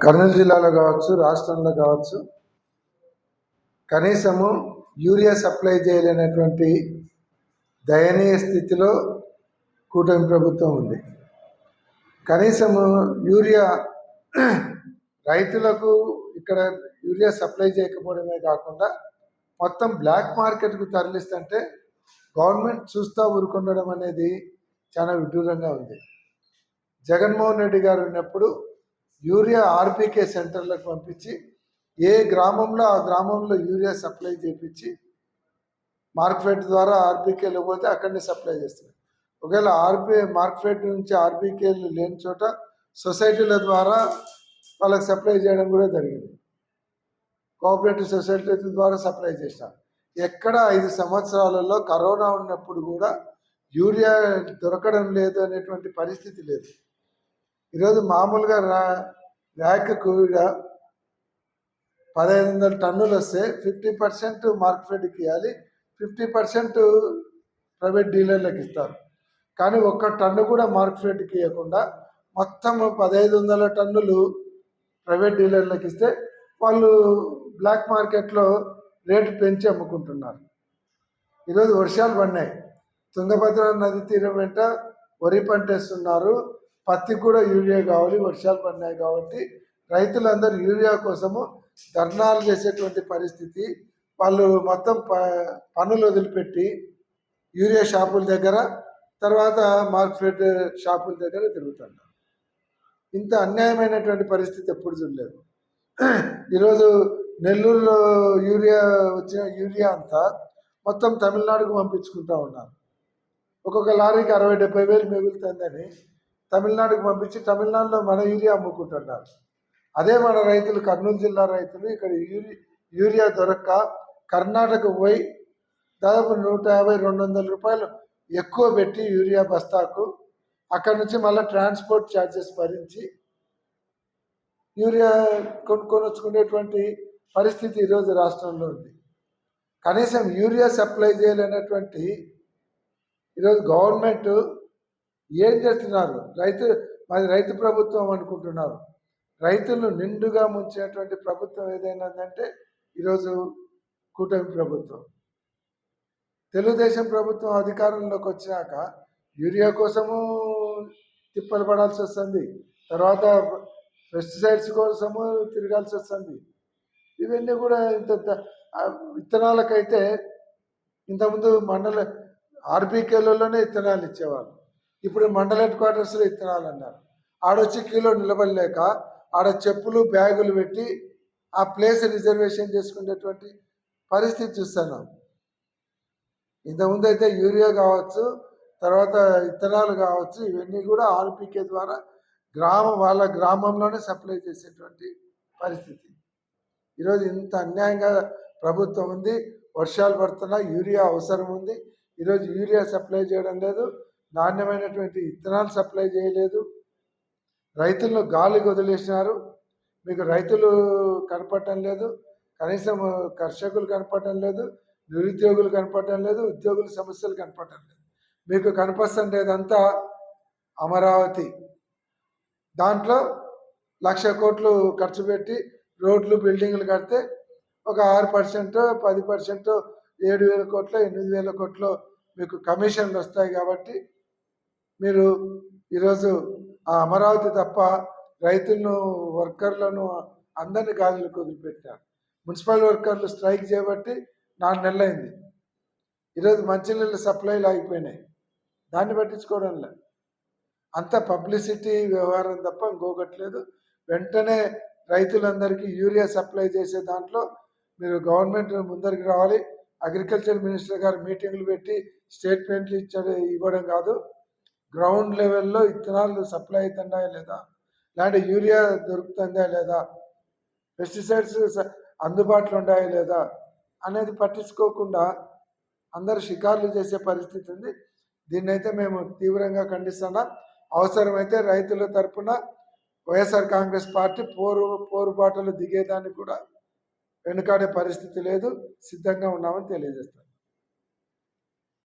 కర్నూలు జిల్లాలో కావచ్చు, రాష్ట్రంలో కావచ్చు, కనీసము యూరియా సప్లై చేయలేనటువంటి దయనీయ స్థితిలో కూటమి ప్రభుత్వం ఉంది. కనీసము యూరియా రైతులకు ఇక్కడ యూరియా సప్లై చేయకపోవడమే కాకుండా మొత్తం బ్లాక్ మార్కెట్కు తరలిస్తుంటే గవర్నమెంట్ చూస్తూ ఊరుకుండడం అనేది చాలా విడ్డూరంగా ఉంది. జగన్మోహన్ రెడ్డి గారు ఉన్నప్పుడు యూరియా ఆర్బీకే సెంటర్లకు పంపించి ఏ గ్రామంలో ఆ గ్రామంలో యూరియా సప్లై చేయించి మార్కెట్ ద్వారా ఆర్బీకేలు పోతే అక్కడనే సప్లై చేస్తున్నారు. ఒకవేళ మార్కెట్ నుంచి ఆర్బీకేలు లేని చోట సొసైటీల ద్వారా వాళ్ళకి సప్లై చేయడం కూడా జరిగింది. కోఆపరేటివ్ సొసైటీల ద్వారా సప్లై చేసినారు. ఎక్కడ 5 సంవత్సరాలలో కరోనా ఉన్నప్పుడు కూడా యూరియా దొరకడం లేదు అనేటువంటి పరిస్థితి లేదు. ఈరోజు మామూలుగా ర్యాక్కు 1500 టన్నులు వస్తే 50% మార్కెట్కి ఇవ్వాలి, 50% ప్రైవేట్ డీలర్లకు ఇస్తారు. కానీ ఒక్క టన్ను కూడా మార్కెట్కి ఇవ్వకుండా మొత్తం 1500 టన్నులు ప్రైవేట్ డీలర్లకు ఇస్తే వాళ్ళు బ్లాక్ మార్కెట్లో రేటు పెంచి అమ్ముకుంటున్నారు. ఈరోజు వర్షాలు పడినాయి, తుంగభద్ర నది తీరం వెంట వరి పంట వేస్తున్నారు, పత్తి కూడా యూరియా కావాలి, వర్షాలు పడినాయి కాబట్టి రైతులందరూ యూరియా కోసము ధర్నాలు చేసేటువంటి పరిస్థితి. వాళ్ళు మొత్తం పనులు వదిలిపెట్టి యూరియా షాపుల దగ్గర, తర్వాత మార్కెట్ షాపుల దగ్గర తిరుగుతున్నారు. ఇంత అన్యాయమైనటువంటి పరిస్థితి ఎప్పుడు చూడలేదు. ఈరోజు నెల్లూరులో వచ్చిన యూరియా అంతా మొత్తం తమిళనాడుకు పంపించుకుంటూ ఉన్నారు. ఒక్కొక్క లారీకి 60-70 వేలు మిగులుతుందని తమిళనాడుకు పంపించి తమిళనాడులో మన యూరియా అమ్ముకుంటున్నారు. అదే మన రైతులు, కర్నూలు జిల్లా రైతులు ఇక్కడ యూరియా దొరక్క కర్ణాటక పోయి దాదాపు 150-200 రూపాయలు ఎక్కువ పెట్టి యూరియా బస్తాకు అక్కడి నుంచి మళ్ళీ ట్రాన్స్పోర్ట్ ఛార్జెస్ భరించి యూరియా కొనుక్కొని వచ్చుకునేటువంటి పరిస్థితి ఈరోజు రాష్ట్రంలో ఉంది. కనీసం యూరియా సప్లై చేయలేనటువంటి ఈరోజు గవర్నమెంట్ ఏం చేస్తున్నారు? మాది రైతు ప్రభుత్వం అనుకుంటున్నారు. రైతులను నిండుగా ముంచినటువంటి ప్రభుత్వం ఏదైనా ఉందంటే ఈరోజు కూటమి ప్రభుత్వం. తెలుగుదేశం ప్రభుత్వం అధికారంలోకి వచ్చినాక యూరియా కోసము తిప్పలు పడాల్సి వస్తుంది, తర్వాత పెస్టిసైడ్స్ కోసము తిరగాల్సి వస్తుంది. ఇవన్నీ కూడా విత్తనాలకైతే ఇంతకుముందు ఆర్బీకేలలోనే విత్తనాలు ఇచ్చేవాళ్ళు, ఇప్పుడు మండల హెడ్ క్వార్టర్స్లో విత్తనాలు అన్నారు. ఆడొచ్చి కిలో నిలబడలేక ఆడ చెప్పులు బ్యాగులు పెట్టి ఆ ప్లేస్ రిజర్వేషన్ చేసుకునేటువంటి పరిస్థితి చూస్తున్నాం. ఇంతకుముందు అయితే యూరియా కావచ్చు, తర్వాత విత్తనాలు కావచ్చు, ఇవన్నీ కూడా ఆర్బీకే ద్వారా వాళ్ళ గ్రామంలోనే సప్లై చేసేటువంటి పరిస్థితి. ఈరోజు ఇంత అన్యాయంగా ప్రభుత్వం ఉంది. వర్షాలు పడుతున్నా యూరియా అవసరం ఉంది. ఈరోజు యూరియా సప్లై చేయడం లేదు, నాణ్యమైనటువంటి విత్తనాలు సప్లై చేయలేదు, రైతులను గాలికి వదిలేసినారు. మీకు రైతులు కనపడటం లేదు, కనీసం కర్షకులు కనపడటం లేదు, నిరుద్యోగులు కనపడటం లేదు, ఉద్యోగుల సమస్యలు కనపడటం లేదు. మీకు కనపస్తుండేదంతా అమరావతి. దాంట్లో 1,00,000 కోట్లు ఖర్చు పెట్టి రోడ్లు బిల్డింగ్లు కడితే ఒక 6%, 10%, 7,000 కోట్లు, 8,000 కోట్లు మీకు కమిషన్లు వస్తాయి. కాబట్టి మీరు ఈరోజు ఆ అమరావతి తప్ప రైతులను, వర్కర్లను అందరినీ గాలిలోకి వదిలిపెట్టారు. మున్సిపల్ వర్కర్లు స్ట్రైక్ చేయబట్టి 4 నెలలు అయింది. ఈరోజు మంచినీళ్ళ సప్లైలు ఆగిపోయినాయి, దాన్ని పట్టించుకోవడం లేదు. అంత పబ్లిసిటీ వ్యవహారం తప్ప ఇంకొకట్లేదు. వెంటనే రైతులందరికీ యూరియా సప్లై చేసే దాంట్లో మీరు గవర్నమెంట్ ముందరికి రావాలి. అగ్రికల్చర్ మినిస్టర్ గారు మీటింగ్లు పెట్టి స్టేట్మెంట్లు ఇవ్వడం కాదు, గ్రౌండ్ లెవెల్లో విత్తనాలు సప్లై అవుతున్నాయా లేదా, ఇలాంటి యూరియా దొరుకుతుందా లేదా, పెస్టిసైడ్స్ అందుబాటులో ఉన్నాయా లేదా అనేది పట్టించుకోకుండా అందరు షికార్లు చేసే పరిస్థితి ఉంది. దీన్నైతే మేము తీవ్రంగా ఖండిస్తున్నాం. అవసరమైతే రైతుల తరఫున వైఎస్ఆర్ కాంగ్రెస్ పార్టీ పోరుబాటలు దిగేదానికి కూడా వెనుకాడే పరిస్థితి లేదు, సిద్ధంగా ఉన్నామని తెలియజేస్తాం.